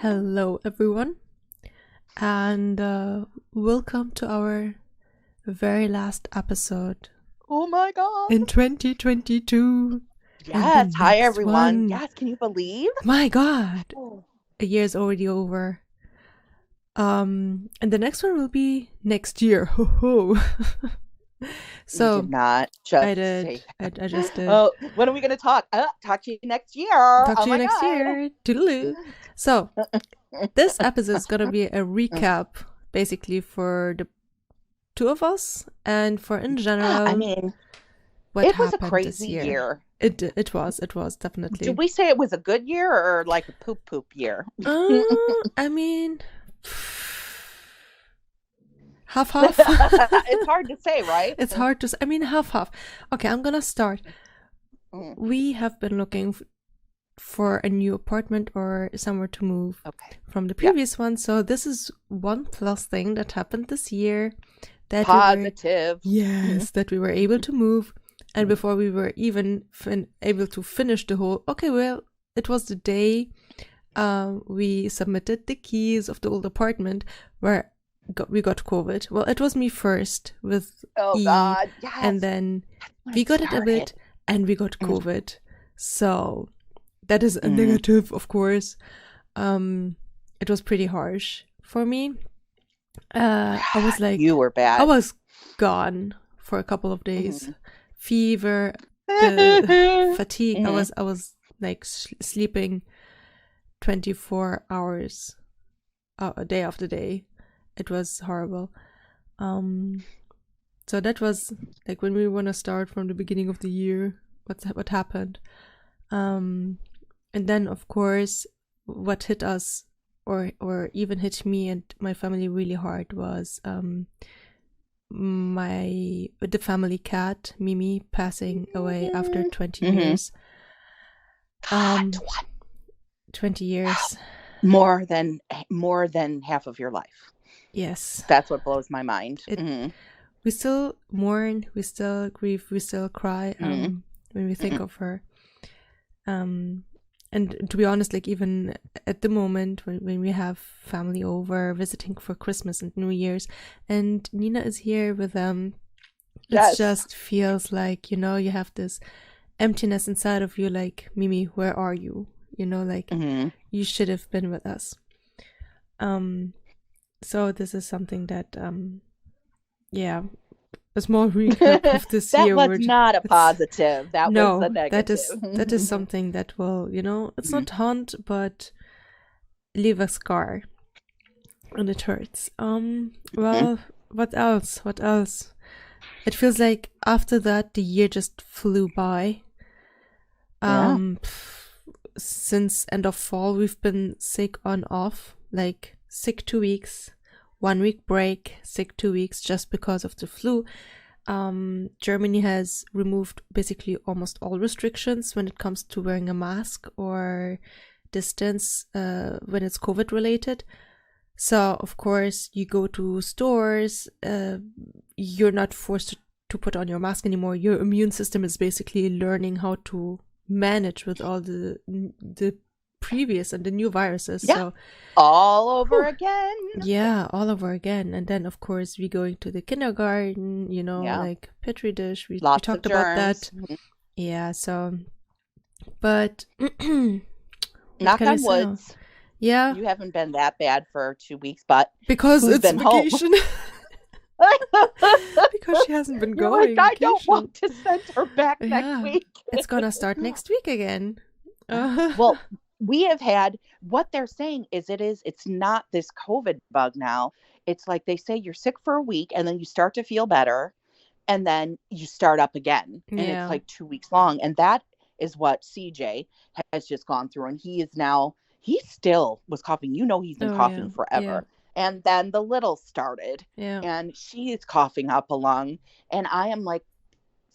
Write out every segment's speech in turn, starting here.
Hello, everyone, and welcome to our very last episode Oh my God. in 2022. And the Yes. Hi, next everyone. one, Yes. Can you believe? my God, Oh. a year's already over. And the next one will be next year. Ho ho. You So did not I just did. say I that. just did. Oh, when are we going to talk? Talk to you next year. Talk Oh to you my next God. year. Toodaloo. So this episode is gonna be a recap, basically, for the two of us and for in Yeah, I general mean, what it was a happened this crazy year. year. It was Do definitely. we say it was a good year or like a poop year? I mean, half. It's hard to say, right? It's hard to. I mean, half. Okay, I'm gonna start. Mm. We have been looking for a new apartment or somewhere to move from the previous one. So this is one plus thing that happened this year. That Positive. that we were able to move. And before we were even able to finish the whole, it was the day we submitted the keys of the old apartment where we got COVID. Well, it was me first with Oh E, God. Yes. and then When we it got it a started. bit, and we got COVID. So that is a negative, of course. It was pretty harsh for me. I was like, You were bad. I was gone for a couple of days. Fever, the fatigue. I was like sleeping 24 hours day after day. It was horrible. So that was like when we want to start from the beginning of the year. What happened? And then of course what hit us or even hit me and my family really hard was the family cat Mimi passing away after 20 years. God, 20 years. More than half of your life. Yes. That's what blows my mind. We still mourn, we still grieve, we still cry when we think of her. And to be honest, like even at the moment when we have family over visiting for Christmas and New Year's and Nina is here with them, it just feels like, you have this emptiness inside of you, like, Mimi, where are you? Like you should have been with us. So this is something that, a small recap of this year. That was not a positive. That was a negative. That is something that will, it's not haunt, but leave a scar. And it hurts. Well, what else? It feels like after that, the year just flew by. Since end of fall, we've been sick on off, like sick 2 weeks, 1 week break, sick 2 weeks just because of the flu. Germany has removed basically almost all restrictions when it comes to wearing a mask or distance when it's COVID related. So, of course, you go to stores, you're not forced to put on your mask anymore. Your immune system is basically learning how to manage with all the previous and the new viruses. Yeah. So all over again. Yeah, all over again. And then of course we going to the kindergarten, like Petri dish. We talked about that. Yeah, so but knock on wood. Yeah. You haven't been that bad for 2 weeks, but because it's vacation. Because she hasn't been going. Like, I don't want to send her back next week. It's gonna start next week again. Well, we have had, what they're saying is it's not this COVID bug now. It's like they say you're sick for a week and then you start to feel better and then you start up again. And it's like 2 weeks long. And that is what CJ has just gone through. And he still was coughing. He's been coughing forever. Yeah. And then the little started and she is coughing up a lung. And I am like,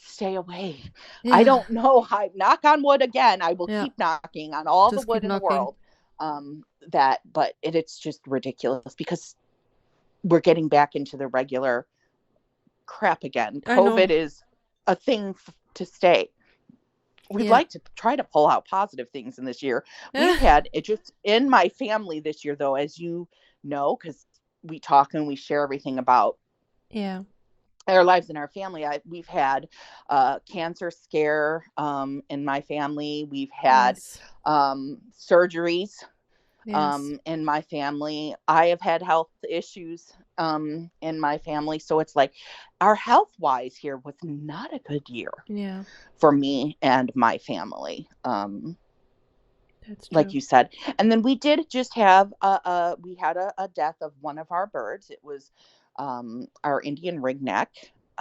stay away. Yeah. I don't know. I knock on wood again. I will keep knocking on all the wood in the world. But it's just ridiculous because we're getting back into the regular crap again. COVID is a thing to stay. we'd Yeah. like to try to pull out positive things in this year. We've had it just in my family this year, though, as you know, because we talk and we share everything about Yeah. our lives in our family. We've had cancer scare in my family. We've had Yes. surgeries Yes. in my family. I have had health issues in my family. So it's like our health wise here was not a good year Yeah. for me and my family. That's Like true. you said. And then we did just have we had a death of one of our birds. It was our Indian ringneck.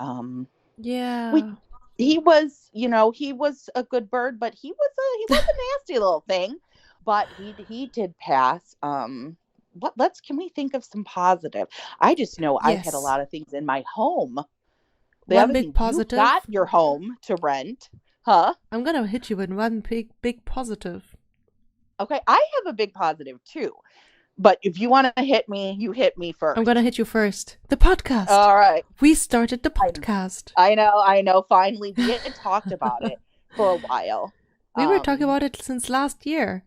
We Yeah. he was, he was a good bird, but he was a nasty little thing. But he did pass. Can we think of some positive? I just know I've had a Yes. lot of things in my home. The One other big thing, you got positive. your home to rent, huh? I'm gonna hit you with one big positive. Okay, I have a big positive too. But if you want to hit me, you hit me I'm gonna first. hit you first. The podcast. All right. We started the I podcast. I know. Finally, we had talked about it for a while. We were talking about it since last year.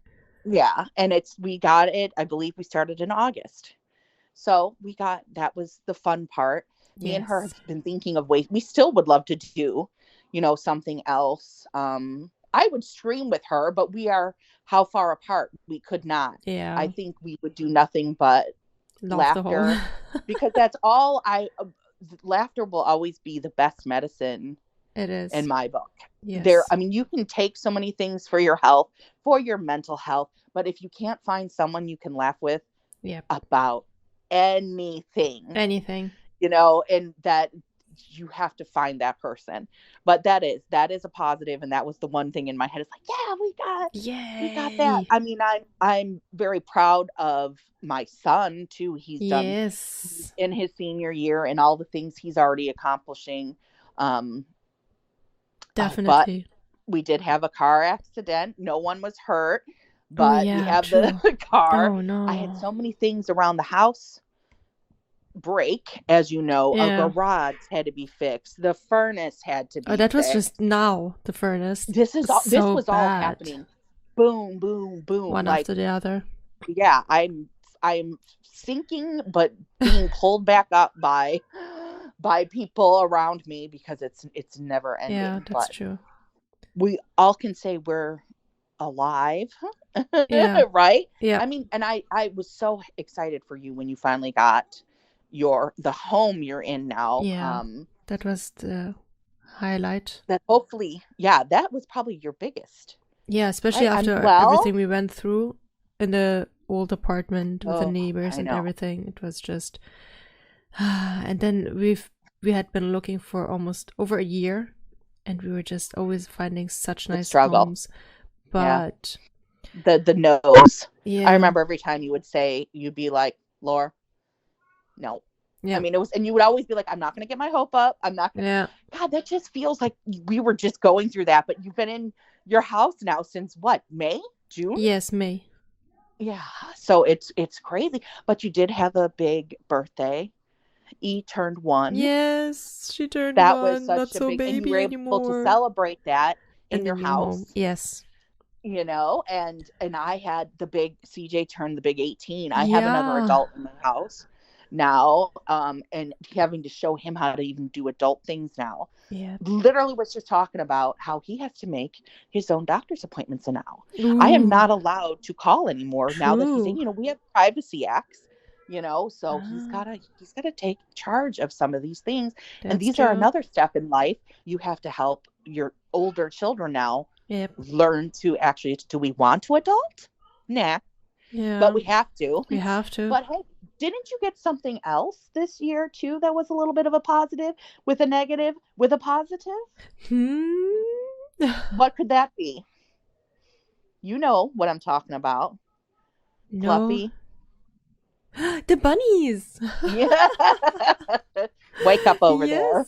Yeah, and we got it. I believe we started in August. So that was the fun part. Me and her Yes. have been thinking of ways. We still would love to do, something else. I would stream with her, but we are how far apart? We could not. Yeah. I think we would do nothing but Love the whole. laughter because that's all laughter will always be the best medicine It is. in my book. Yes. You can take so many things for your health, for your mental health, but if you can't find someone you can laugh with about anything, and that you have to find that person. But that is a positive, and that was the one thing in my head. It's like, yeah, we got that. I mean, I'm very proud of my son too. He's done in his senior year and all the things he's already accomplishing. Definitely. But we did have a car accident. No one was hurt, but we have the car. Oh no. I had so many things around the house break, as you know. A garage had to be fixed. The furnace had to be that was fixed. just now, the furnace. This was all happening. Boom, boom, boom. One after the other. Yeah, I'm sinking, but being pulled back up by people around me because it's never ending. Yeah, that's true. We all can say we're alive. Yeah. Right? Yeah. I mean, and I was so excited for you when you finally got the home you're in now. Yeah. That was the highlight. That hopefully, that was probably your biggest. Yeah, especially after everything we went through in the old apartment with the neighbors and everything. It was just and then we had been looking for almost over a year, and we were just always finding such nice homes. But the no's. Yeah. I remember every time you'd be like, Laura, no. Yeah. I mean, it was, and you would always be like, I'm not going to get my hope up. I'm not going to. Yeah. God, that just feels like we were just going through that. But you've been in your house now since what? May? June? Yes, May. Yeah. So it's crazy. But you did have a big birthday. E turned 1. Yes, she turned 1. That was such not a so big, baby and you were anymore. able to celebrate that in your house. Home. Yes. And I had CJ turned the big 18. I have another adult in the house now, and having to show him how to even do adult things now. Yeah. Literally was just talking about how he has to make his own doctor's appointments now. Ooh. I am not allowed to call anymore. True. Now that he's in, we have privacy acts, so he's gotta take charge of some of these things. And these are another step in life. You have to help your older children now learn to actually, do we want to adult? Nah. Yeah. But we have to. We have to. But hey, didn't you get something else this year too that was a little bit of a positive with a negative with a positive? What could that be? You know what I'm talking about. No. Fluffy. The bunnies. Yeah. Wake up over there.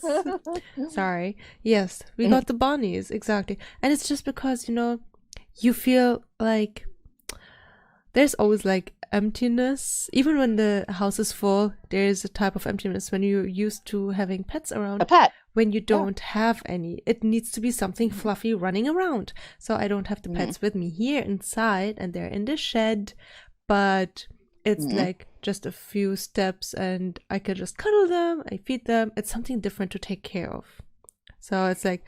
Sorry. Yes, we got the bunnies. Exactly. And it's just because, you feel like there's always like emptiness. Even when the house is full, there is a type of emptiness when you're used to having pets around. A pet. when you don't have any. It needs to be something fluffy running around. So I don't have the pets with me here inside, and they're in the shed, but it's like just a few steps and I could just cuddle them, I feed them. It's something different to take care of. So it's like,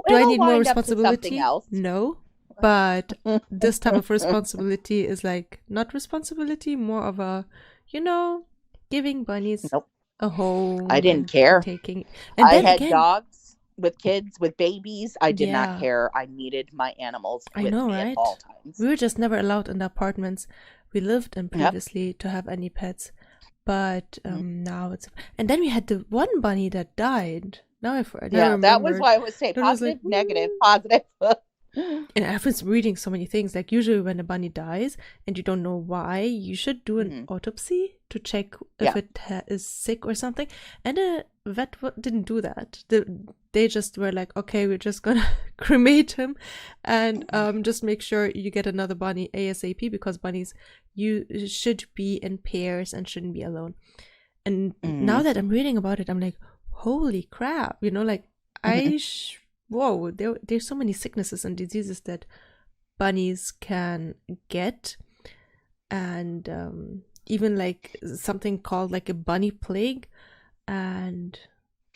do I need more responsibility? No. But this type of responsibility is like not responsibility, more of a, giving bunnies a home. I didn't care. Taking. And I had dogs with kids, with babies. I did not care. I needed my animals with me at all times. We were just never allowed in the apartments we lived in previously to have any pets. But now it's... And then we had the one bunny that died. Now I remember. That was why I was saying positive, negative, positive. And I've been reading so many things. Like usually when a bunny dies and you don't know why, you should do an autopsy to check if it is sick or something. And the vet didn't do that. They just were like, okay, we're just gonna cremate him and just make sure you get another bunny ASAP, because bunnies you should be in pairs and shouldn't be alone. And now that I'm reading about it, I'm like, holy crap, like whoa, there's so many sicknesses and diseases that bunnies can get, and even like something called like a bunny plague. And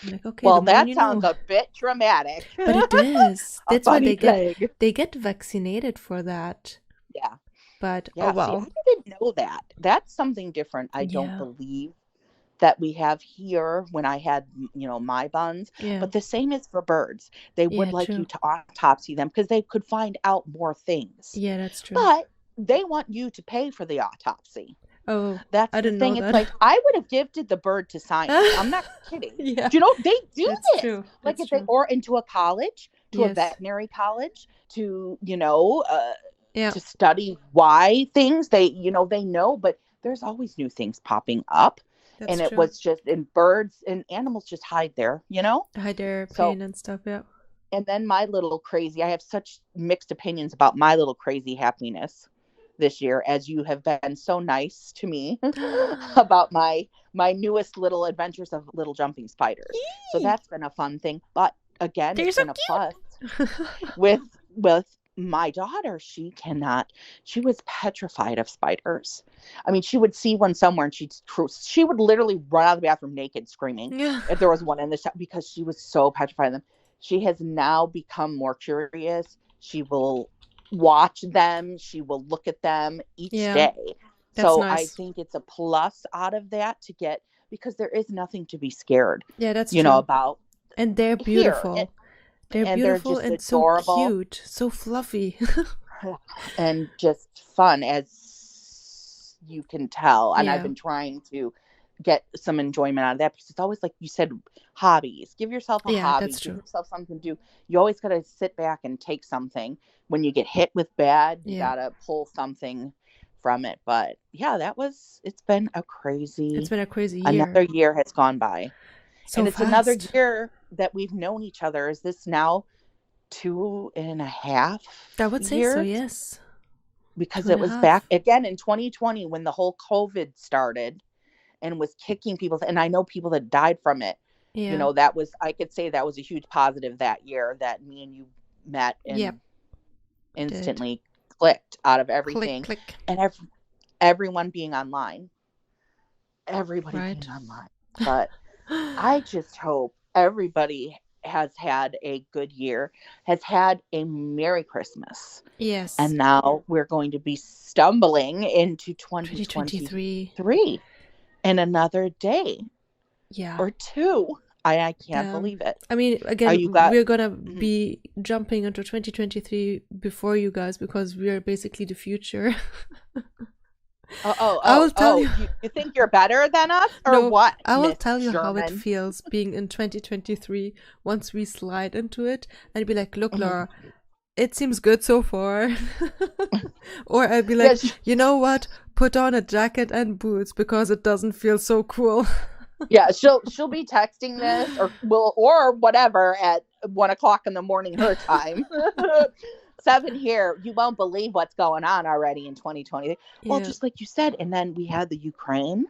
I'm like, okay, well, that sounds a bit dramatic, but it is. That's why they get vaccinated for that. Yeah, but oh well, see, I didn't know that. That's something different. I don't believe that we have here when I had, my buns. But the same is for birds. They would like you to autopsy them because they could find out more things. Yeah, that's true. But they want you to pay for the autopsy. Oh, that's I didn't the thing. know that. It's like, I would have gifted the bird to science. I'm not kidding. Yeah. They do that's this. True. Like that's if they, or into a college, to a Yes. veterinary college, to, to study why things they know, but there's always new things popping up. That's and it true. was just, and birds and animals just hide there, hide their pain and stuff. Yeah. And then my little crazy, I have such mixed opinions about my little crazy happiness this year, as you have been so nice to me about my newest little adventures of little jumping spiders. So that's been a fun thing. But again, They're it's so been a plus with my daughter. She was petrified of spiders. I mean, she would see one somewhere and she would literally run out of the bathroom naked screaming if there was one in the shop, because she was so petrified of them. She has now become more curious. She will watch them. She will look at them each day. That's so nice. I think it's a plus out of that to get, because there is nothing to be scared. Yeah, that's true. About. And they're beautiful. They're beautiful they're and adorable. So cute, so fluffy. And just fun, as you can tell. And I've been trying to get some enjoyment out of that, because it's always like you said, hobbies. Give yourself a hobby. That's true. Give yourself something to do. You always got to sit back and take something. When you get hit with bad, you got to pull something from it. But it's been a crazy year. Another year has gone by. So and it's fast. another year that we've known each other. Is this now 2.5 I would say years? so, yes. Because it was back again in 2020 when the whole COVID started and was kicking people. And I know people that died from it. Yeah. I could say that was a huge positive that year, that me and you met and instantly clicked out of everything. Click. And everyone being online. Everybody being online. But I just hope everybody has had a good year, has had a Merry Christmas. Yes. And now we're going to be stumbling into 2023 in another day. Yeah. Or two. I can't believe it. I mean, again, we're going to be jumping into 2023 before you guys, because we are basically the future. I will tell you. You think you're better than us, or what? I will tell you how it feels being in 2023 once we slide into it, and be like, look, Laura, it seems good so far. Or I'll be like, you know what? Put on a jacket and boots, because it doesn't feel so cool. Yeah, she'll be texting this or whatever at 1:00 in the morning her time. 7 here. You won't believe what's going on already in 2020. Well, just like you said, and then we had the Ukraine.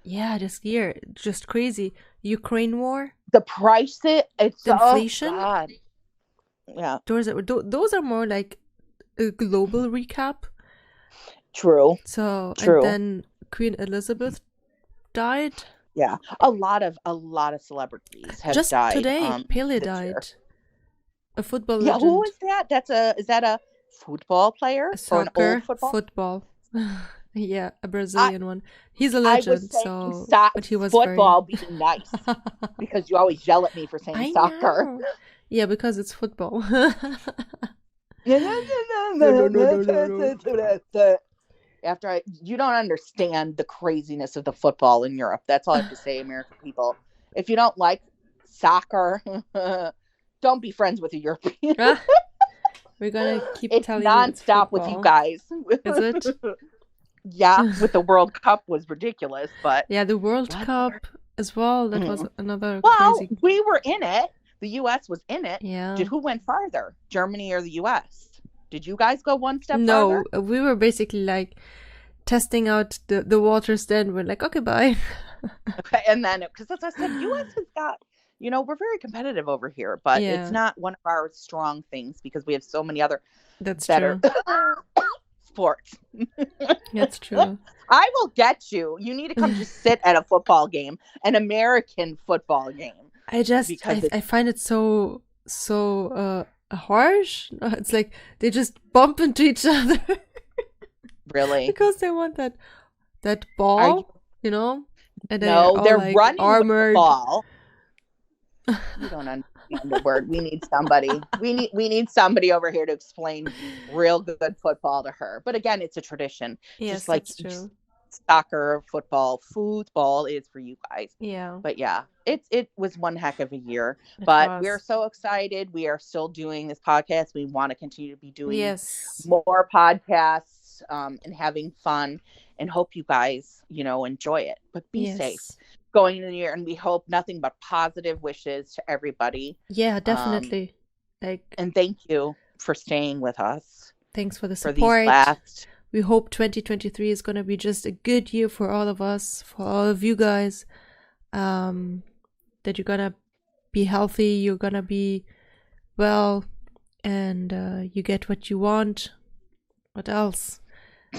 Yeah, this year, just crazy. Ukraine war, The price, it's the inflation. Oh God. Yeah. Those are more like a global recap. True. So, True. and then Queen Elizabeth died. Yeah, a lot of celebrities have Just died. today, Pele this died. year. A football Yeah, legend. who is that? Is that a football player or an old football? Yeah, a Brazilian one. He's a legend. I was saying but he was football being nice because you always yell at me for saying soccer. Know. Yeah, because it's football. No. You don't understand the craziness of the football in Europe. That's all I have to say, American people. If you don't like soccer, don't be friends with a European. We're gonna keep telling you it's nonstop with you guys. Is it? Yeah, with the World Cup was ridiculous, but yeah, the World Cup as well. That was another crazy. We were in it. The U.S. was in it. Yeah. Who went farther, Germany or the U.S.? Did you guys go one step farther? No, we were basically like testing out the waters. Then we're like, okay, bye. Okay, and then because as I said, U.S. has got, we're very competitive over here, but it's not one of our strong things because we have so many other better sports. That's true. I will get you. You need to come just sit at a football game, an American football game. I find it so harsh. It's like they just bump into each other. Really? Because they want that ball, and they're like running armored. With the ball. You don't understand the word. We need somebody. We need somebody over here to explain real good football to her. But again, it's a tradition. Yes, just like that's true. Soccer, football is for you guys. Yeah. But yeah, it was one heck of a year. But we're so excited. We are still doing this podcast. We want to continue to be doing more podcasts and having fun, and hope you guys, enjoy it. But be safe going into the year, and we hope nothing but positive wishes to everybody. Yeah, definitely. And thank you for staying with us. Thanks for the support. We hope 2023 is going to be just a good year for all of us, for all of you guys. That you're going to be healthy, you're going to be well, and you get what you want. What else?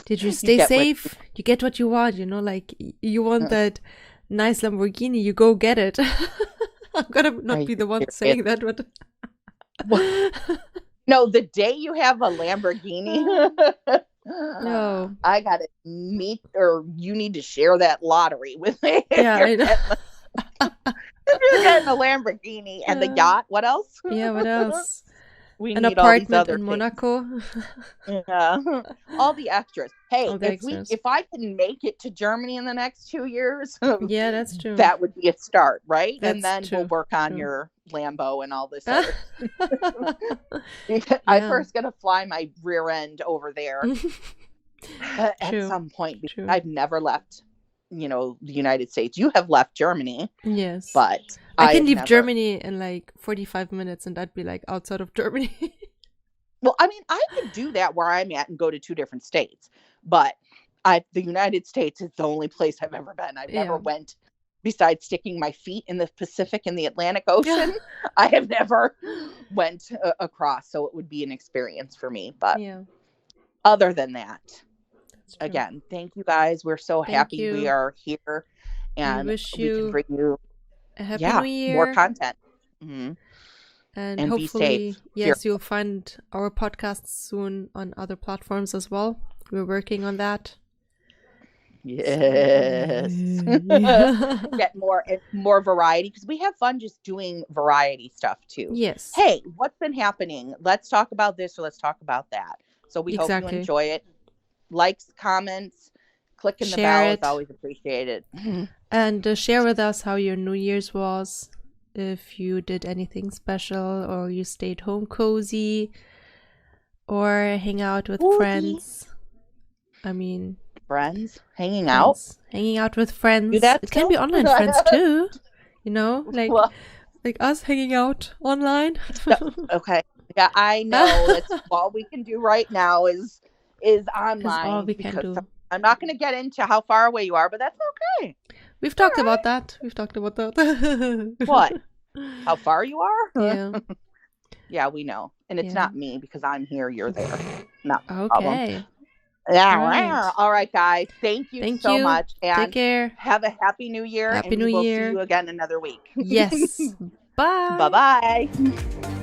Did you stay safe? You get what you want, like you want that nice Lamborghini, you go get it. I'm going to not be the one saying that, but... No, the day you have a Lamborghini... No, I gotta meet, or you need to share that lottery with me. Yeah, I know. If you're getting a Lamborghini and the yacht, what else? Yeah, what else? We An need apartment all these other in Monaco. Yeah, all the extras. Hey, if I can make it to Germany in the next 2 years, yeah, that's true. That would be a start, right? That's and then true. We'll work on your Lambo and all this other. I first gotta fly my rear end over there at some point. Because I've never left, the United States. You have left Germany. Yes, but I can leave Germany in like 45 minutes, and I'd be like outside of Germany. Well, I mean, I could do that where I'm at and go to 2 different states, but the United States is the only place I've ever been. I've never went, besides sticking my feet in the Pacific and the Atlantic Ocean. I have never went across, so it would be an experience for me. But other than that, again, thank you guys. We're so happy we are here, and we can bring you a happy new year, more content. Mm-hmm. And hopefully, you'll find our podcasts soon on other platforms as well. We're working on that. Yes. Get more variety, because we have fun just doing variety stuff too. Yes. Hey, what's been happening? Let's talk about this, or let's talk about that. So we hope you enjoy it. Likes, comments, clicking the bell is always appreciated. And share with us how your New Year's was. If you did anything special, or you stayed home cozy, or hang out with friends. I mean, hanging out with friends. It can be online friends too, like us hanging out online. Okay, yeah, I know. That's all we can do right now is online. That's all we can do. I'm not going to get into how far away you are, but that's okay. We've talked about that. We've talked about that. What? How far you are? Yeah. Yeah, we know. And it's Yeah. not me because I'm here, you're there. Not a problem. Okay. Yeah. Right. All right, guys. Thank you Thank so you. much. And Take care. have a happy new year. Happy And New we will Year. see you again another week. Yes. Bye. Bye-bye.